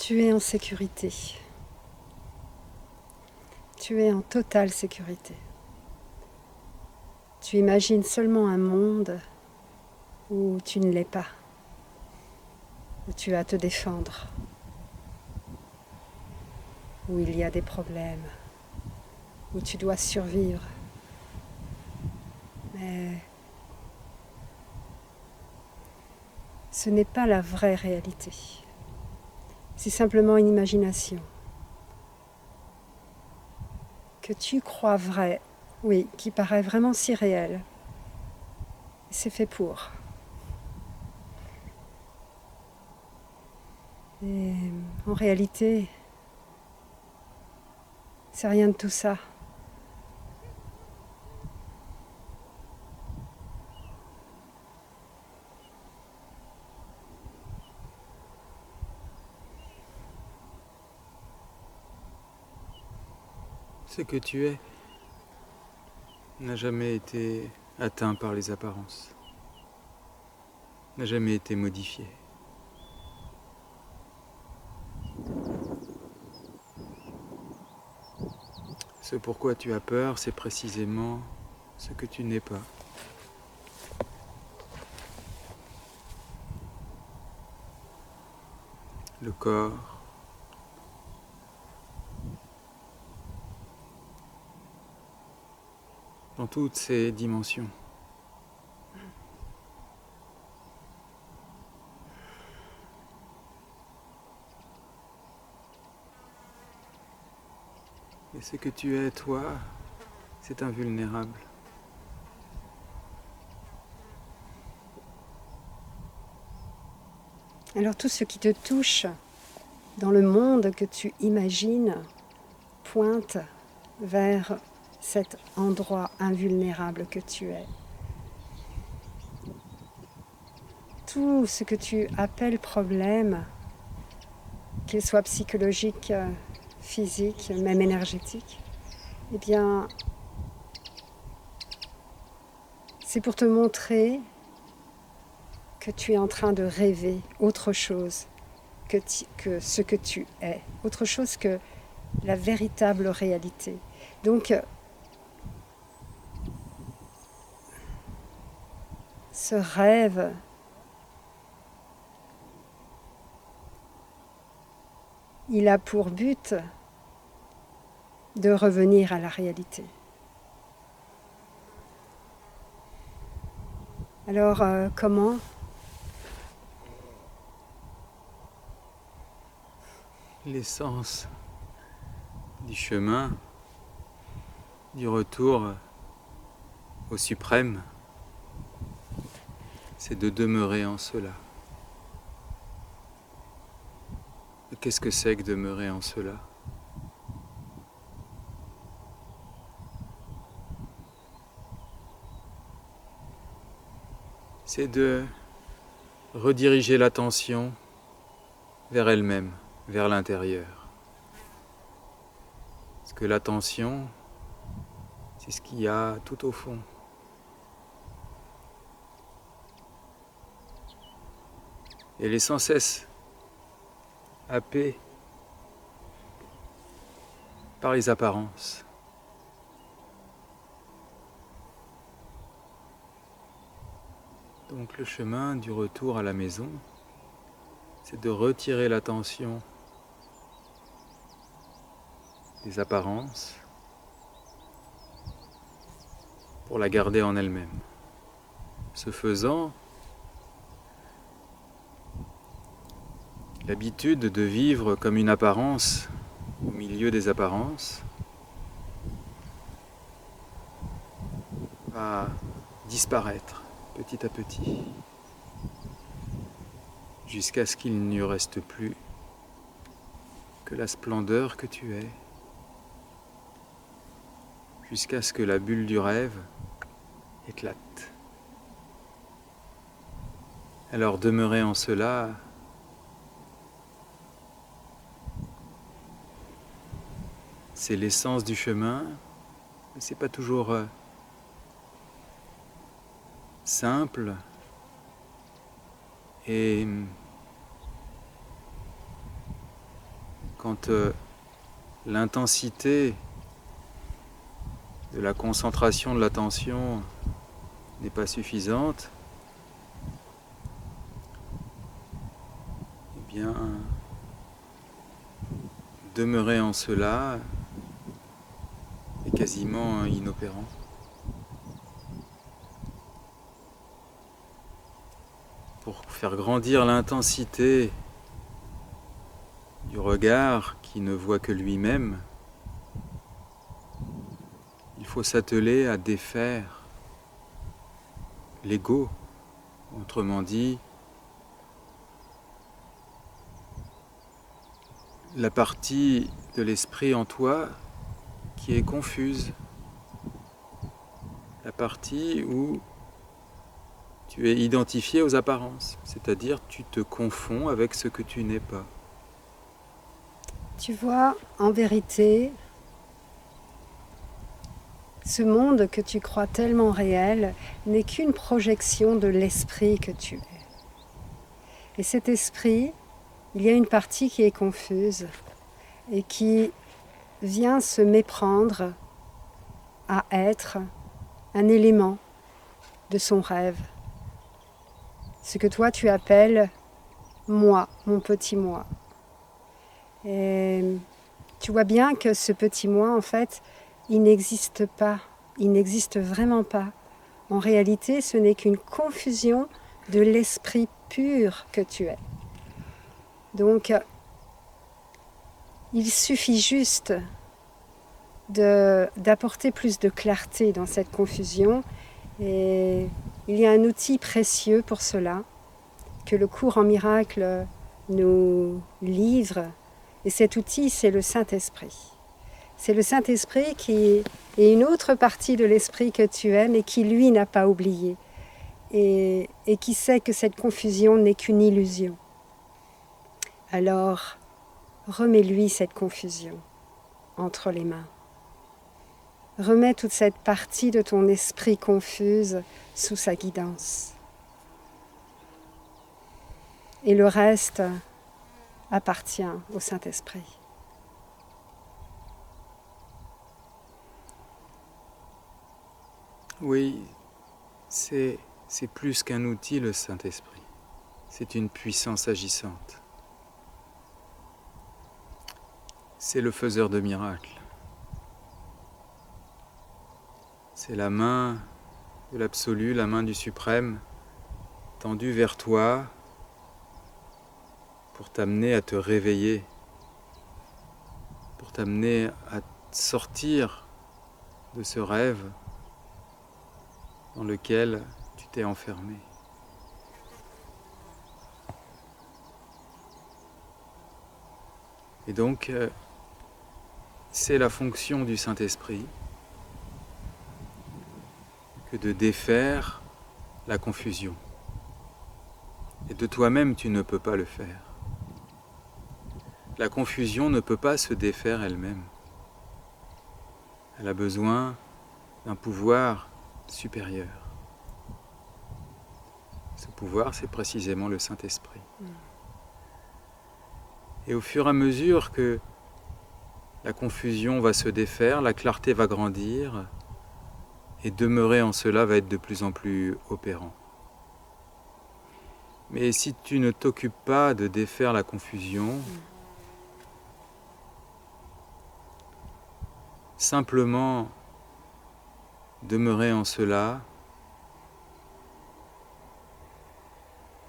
Tu es en sécurité. Tu es en totale sécurité. Tu imagines seulement un monde où tu ne l'es pas, où tu as à te défendre, où il y a des problèmes, où tu dois survivre. Mais ce n'est pas la vraie réalité. C'est simplement une imagination que tu crois vraie, oui, qui paraît vraiment si réelle. C'est fait pour. Et en réalité, c'est rien de tout ça. Ce que tu es n'a jamais été atteint par les apparences, n'a jamais été modifié. Ce pourquoi tu as peur, c'est précisément ce que tu n'es pas. Le corps, dans toutes ses dimensions. Et ce que tu es, toi, c'est invulnérable. Alors tout ce qui te touche dans le monde que tu imagines pointe vers cet endroit invulnérable que tu es. Tout ce que tu appelles problème, qu'il soit psychologique, physique, même énergétique, eh bien, c'est pour te montrer que tu es en train de rêver autre chose que ce que tu es, autre chose que la véritable réalité. Donc, ce rêve il a pour but de revenir à la réalité. Alors, comment ? L'essence du chemin, du retour au suprême, c'est de demeurer en cela. Et qu'est-ce que c'est que demeurer en cela ? C'est de rediriger l'attention vers elle-même, vers l'intérieur. Parce que l'attention, c'est ce qu'il y a tout au fond. Elle est sans cesse happée par les apparences. Donc le chemin du retour à la maison, c'est de retirer l'attention des apparences pour la garder en elle-même. Ce faisant, l'habitude de vivre comme une apparence au milieu des apparences va disparaître petit à petit jusqu'à ce qu'il n'y reste plus que la splendeur que tu es, jusqu'à ce que la bulle du rêve éclate. Alors demeurer en cela, c'est l'essence du chemin, mais c'est pas toujours simple et quand l'intensité de la concentration de l'attention n'est pas suffisante, eh bien, demeurer en cela est quasiment inopérant. Pour faire grandir l'intensité du regard qui ne voit que lui-même, il faut s'atteler à défaire l'ego, autrement dit, la partie de l'esprit en toi qui est confuse, la partie où tu es identifié aux apparences, c'est-à-dire tu te confonds avec ce que tu n'es pas. Tu vois, en vérité, ce monde que tu crois tellement réel n'est qu'une projection de l'esprit que tu es. Et cet esprit, il y a une partie qui est confuse et qui vient se méprendre à être un élément de son rêve. Ce que toi tu appelles moi, mon petit moi. Et tu vois bien que ce petit moi, en fait, il n'existe pas, il n'existe vraiment pas. En réalité, ce n'est qu'une confusion de l'esprit pur que tu es. Donc, il suffit juste d'apporter plus de clarté dans cette confusion. Et il y a un outil précieux pour cela, que le cours en miracle nous livre. Et cet outil, c'est le Saint-Esprit. C'est le Saint-Esprit qui est une autre partie de l'esprit que tu es, mais qui, lui, n'a pas oublié. Et qui sait que cette confusion n'est qu'une illusion. Alors, remets-lui cette confusion entre les mains. Remets toute cette partie de ton esprit confuse sous sa guidance. Et le reste appartient au Saint-Esprit. Oui, c'est plus qu'un outil, le Saint-Esprit. C'est une puissance agissante. C'est le faiseur de miracles. C'est la main de l'absolu, la main du suprême, tendue vers toi pour t'amener à te réveiller, pour t'amener à sortir de ce rêve dans lequel tu t'es enfermé. Et donc, c'est la fonction du Saint-Esprit que de défaire la confusion. Et de toi-même, tu ne peux pas le faire. La confusion ne peut pas se défaire elle-même. Elle a besoin d'un pouvoir supérieur. Ce pouvoir, c'est précisément le Saint-Esprit. Et au fur et à mesure que la confusion va se défaire, la clarté va grandir, et demeurer en cela va être de plus en plus opérant. Mais si tu ne t'occupes pas de défaire la confusion, simplement demeurer en cela,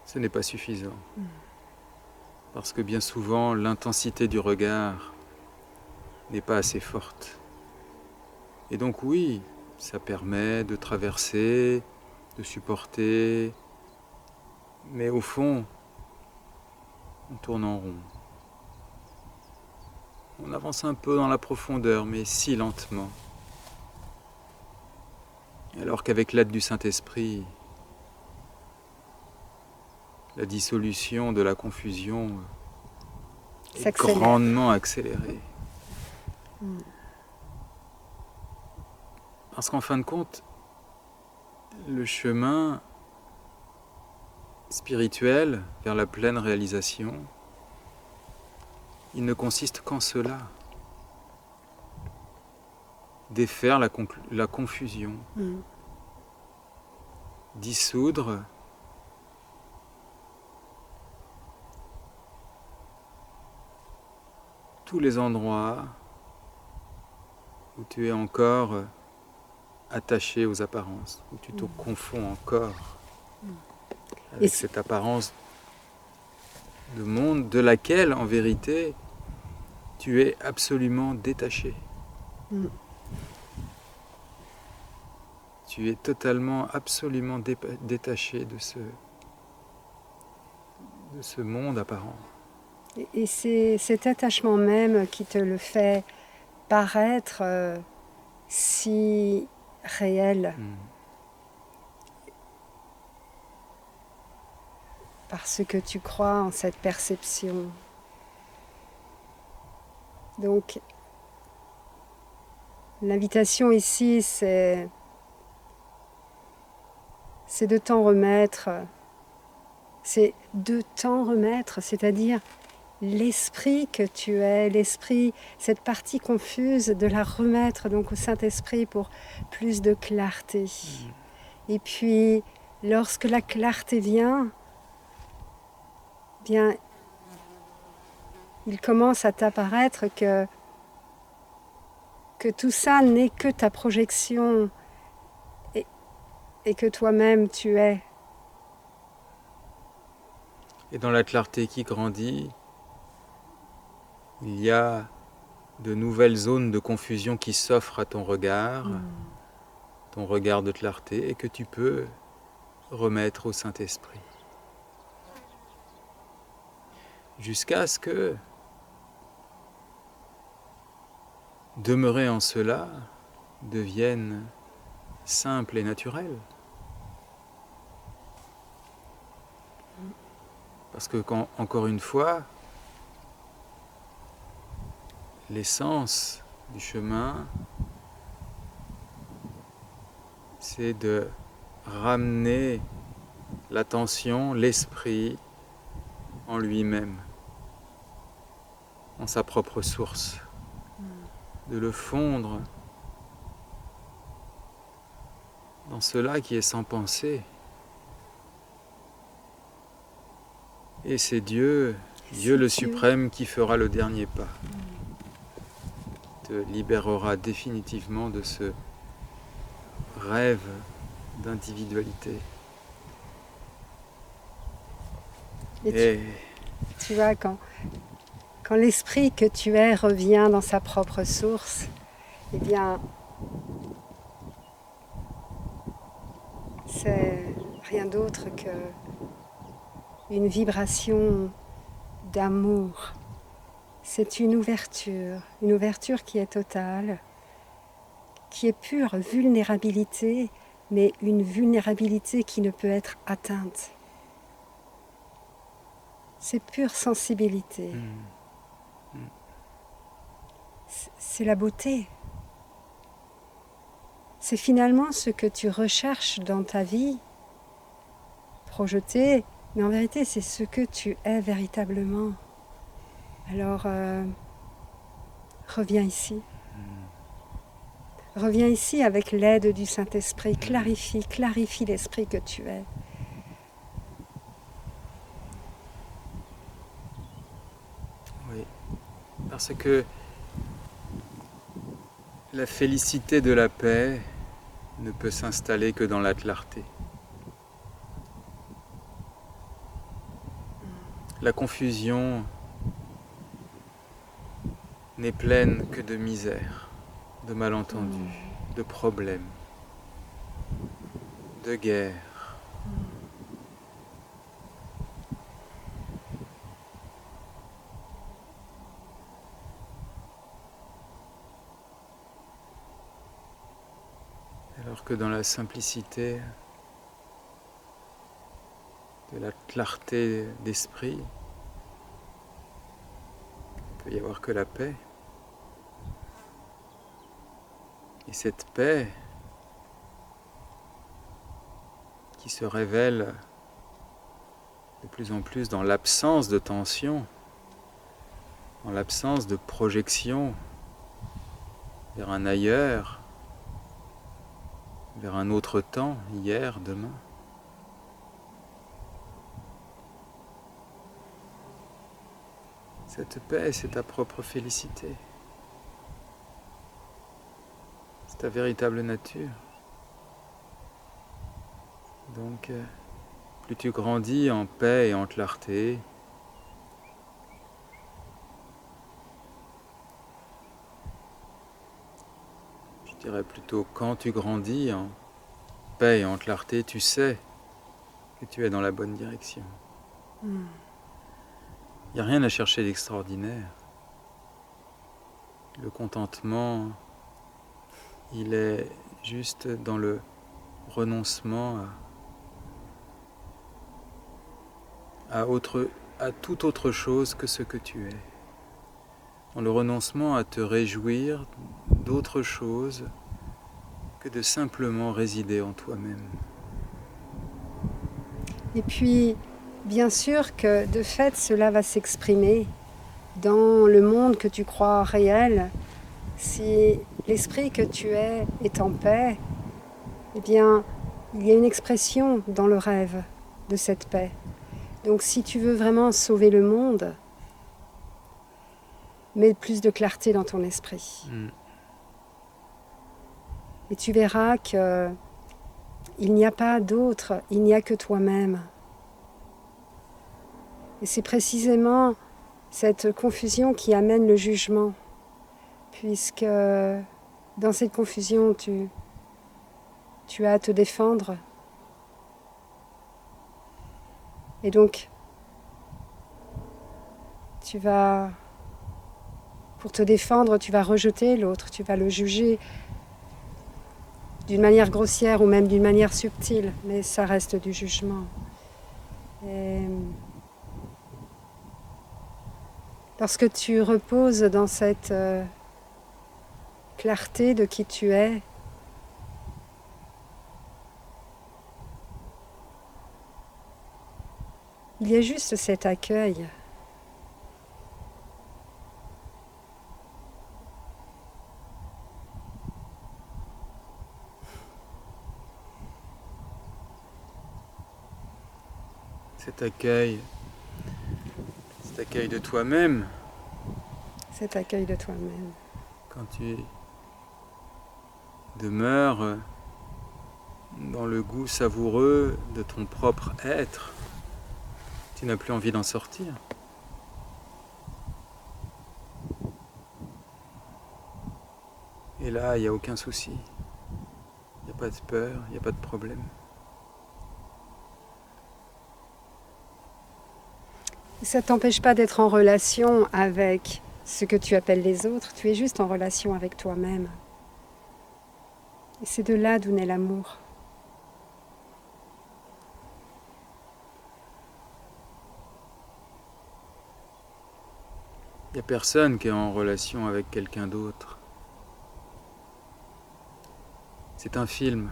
ce n'est pas suffisant. Parce que bien souvent, l'intensité du regard n'est pas assez forte. Et donc oui, ça permet de traverser, de supporter, mais au fond, on tourne en rond. On avance un peu dans la profondeur, mais si lentement. Alors qu'avec l'aide du Saint-Esprit, la dissolution de la confusion est grandement accélérée. Parce qu'en fin de compte, le chemin spirituel vers la pleine réalisation, il ne consiste qu'en cela. Défaire la confusion. Dissoudre tous les endroits où tu es encore attaché aux apparences, où tu te confonds encore avec cette apparence de monde de laquelle, en vérité, tu es absolument détaché. Tu es totalement, absolument détaché de ce monde apparent. Et c'est cet attachement même qui te le fait paraître si réel. Parce que tu crois en cette perception. Donc, l'invitation ici, c'est de t'en remettre. C'est de t'en remettre, c'est-à-dire l'esprit que tu es, l'esprit, cette partie confuse, de la remettre donc au Saint-Esprit pour plus de clarté. Et puis, lorsque la clarté vient, bien, il commence à t'apparaître que tout ça n'est que ta projection et que toi-même tu es. Et dans la clarté qui grandit, il y a de nouvelles zones de confusion qui s'offrent à ton regard de clarté, et que tu peux remettre au Saint-Esprit. Jusqu'à ce que demeurer en cela devienne simple et naturel. Parce que encore une fois, l'essence du chemin, c'est de ramener l'attention, l'esprit en lui-même, en sa propre source, de le fondre dans cela qui est sans pensée. Et c'est Dieu le suprême, qui fera le dernier pas, te libérera définitivement de ce rêve d'individualité. Et tu vois, quand l'esprit que tu es revient dans sa propre source, eh bien, c'est rien d'autre que une vibration d'amour. C'est une ouverture qui est totale, qui est pure vulnérabilité, mais une vulnérabilité qui ne peut être atteinte. C'est pure sensibilité. C'est la beauté. C'est finalement ce que tu recherches dans ta vie, projeté, mais en vérité, c'est ce que tu es véritablement. Alors, reviens ici. Reviens ici avec l'aide du Saint-Esprit. Clarifie l'esprit que tu es. Oui, parce que la félicité de la paix ne peut s'installer que dans la clarté. La confusion n'est pleine que de misère, de malentendus, de problèmes, de guerres. Alors que dans la simplicité de la clarté d'esprit, il ne peut y avoir que la paix. Et cette paix qui se révèle de plus en plus dans l'absence de tension, en l'absence de projection vers un ailleurs, vers un autre temps, hier, demain. Cette paix, c'est ta propre félicité. C'est ta véritable nature. Donc, plus tu grandis en paix et en clarté, je dirais plutôt quand tu grandis en paix et en clarté, tu sais que tu es dans la bonne direction. Il n'y a rien à chercher d'extraordinaire. Le contentement, il est juste dans le renoncement à toute autre chose que ce que tu es. Dans le renoncement à te réjouir d'autre chose que de simplement résider en toi-même. Et puis, bien sûr que de fait, cela va s'exprimer dans le monde que tu crois réel. Si l'esprit que tu es est en paix, eh bien, il y a une expression dans le rêve de cette paix. Donc si tu veux vraiment sauver le monde, mets plus de clarté dans ton esprit. Et tu verras que il n'y a pas d'autre, il n'y a que toi-même. Et c'est précisément cette confusion qui amène le jugement, puisque dans cette confusion, tu as à te défendre. Et donc, pour te défendre, tu vas rejeter l'autre, tu vas le juger d'une manière grossière ou même d'une manière subtile, mais ça reste du jugement. Et lorsque tu reposes dans cette clarté de qui tu es, il y a juste cet accueil. Cet accueil de toi-même. Cet accueil de toi-même. Quand tu demeures dans le goût savoureux de ton propre être, tu n'as plus envie d'en sortir. Et là, il n'y a aucun souci. Il n'y a pas de peur, il n'y a pas de problème. Ça ne t'empêche pas d'être en relation avec ce que tu appelles les autres, tu es juste en relation avec toi-même. Et c'est de là d'où naît l'amour. Il n'y a personne qui est en relation avec quelqu'un d'autre. C'est un film.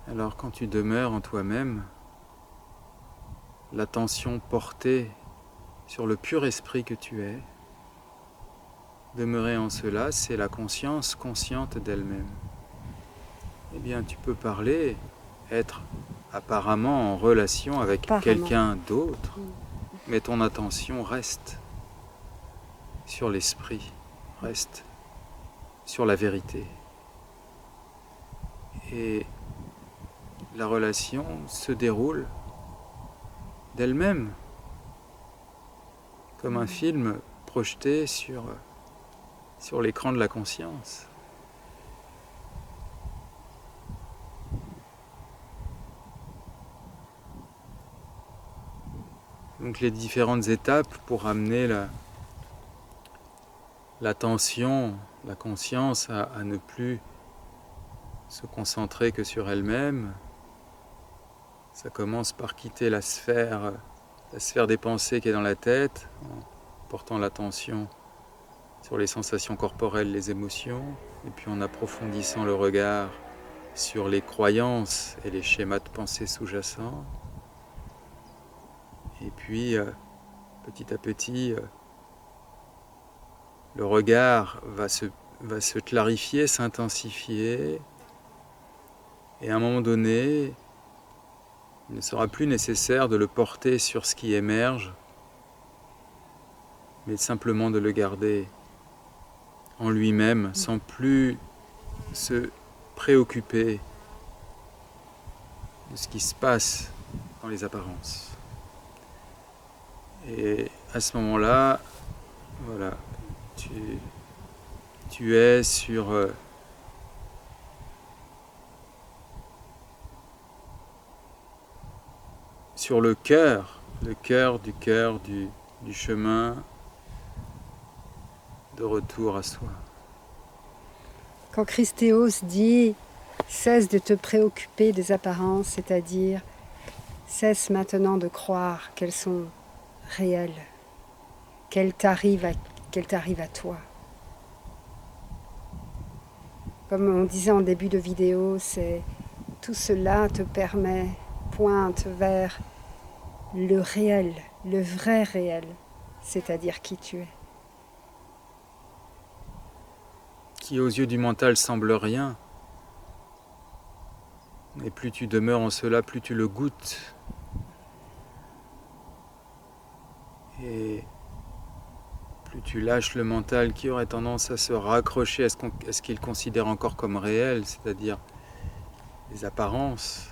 Alors quand tu demeures en toi-même, l'attention portée sur le pur esprit que tu es, demeurer en cela, c'est la conscience consciente d'elle-même. Eh bien, tu peux parler, être apparemment en relation avec quelqu'un d'autre, mais ton attention reste sur l'esprit, reste sur la vérité. Et la relation se déroule d'elle-même, comme un film projeté sur l'écran de la conscience. Donc les différentes étapes pour amener l'attention, la conscience à ne plus se concentrer que sur elle-même. Ça commence par quitter la sphère des pensées qui est dans la tête, en portant l'attention sur les sensations corporelles, les émotions, et puis en approfondissant le regard sur les croyances et les schémas de pensée sous-jacents. Et puis, petit à petit, le regard va se clarifier, s'intensifier, et à un moment donné, il ne sera plus nécessaire de le porter sur ce qui émerge, mais simplement de le garder en lui-même, sans plus se préoccuper de ce qui se passe dans les apparences. Et à ce moment-là, voilà, tu es sur le cœur du chemin de retour à soi. Quand Christéos dit « cesse de te préoccuper des apparences », c'est-à-dire « cesse maintenant de croire qu'elles sont réelles, qu'elles t'arrivent à toi ». Comme on disait en début de vidéo, c'est tout cela te pointe vers le réel, le vrai réel, c'est-à-dire qui tu es. Qui aux yeux du mental semble rien, et plus tu demeures en cela, plus tu le goûtes. Et plus tu lâches le mental qui aurait tendance à se raccrocher à ce qu'il considère encore comme réel, c'est-à-dire les apparences,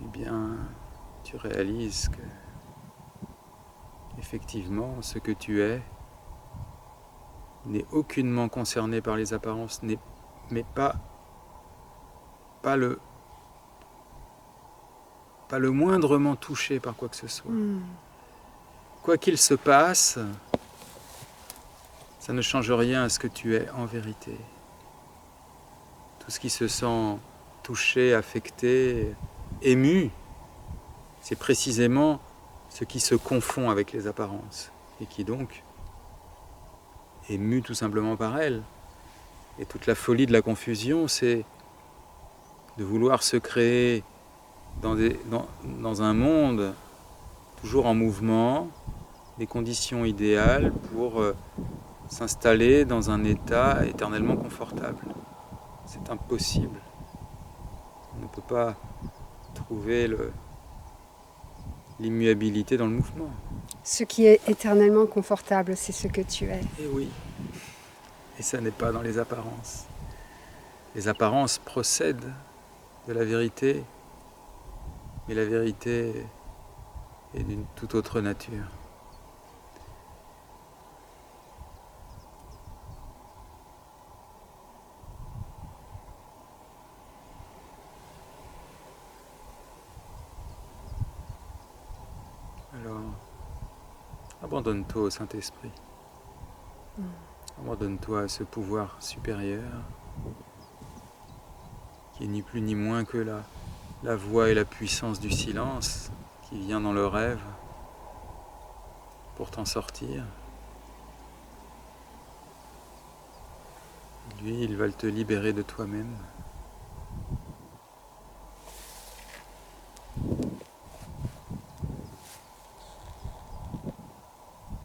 eh bien, tu réalises que, effectivement, ce que tu es n'est aucunement concerné par les apparences, mais pas le moindrement touché par quoi que ce soit. Quoi qu'il se passe, ça ne change rien à ce que tu es en vérité. Tout ce qui se sent touché, affecté, ému, c'est précisément ce qui se confond avec les apparences et qui donc est mu tout simplement par elles. Et toute la folie de la confusion, c'est de vouloir se créer dans un monde toujours en mouvement, des conditions idéales pour s'installer dans un état éternellement confortable. C'est impossible. On ne peut pas trouver l'immuabilité dans le mouvement. Ce qui est éternellement confortable, c'est ce que tu es. Et oui. Et ça n'est pas dans les apparences. Les apparences procèdent de la vérité, mais la vérité est d'une toute autre nature. Alors, abandonne-toi au Saint-Esprit. Abandonne-toi à ce pouvoir supérieur qui est ni plus ni moins que la voix et la puissance du silence qui vient dans le rêve pour t'en sortir. Lui, il va te libérer de toi-même.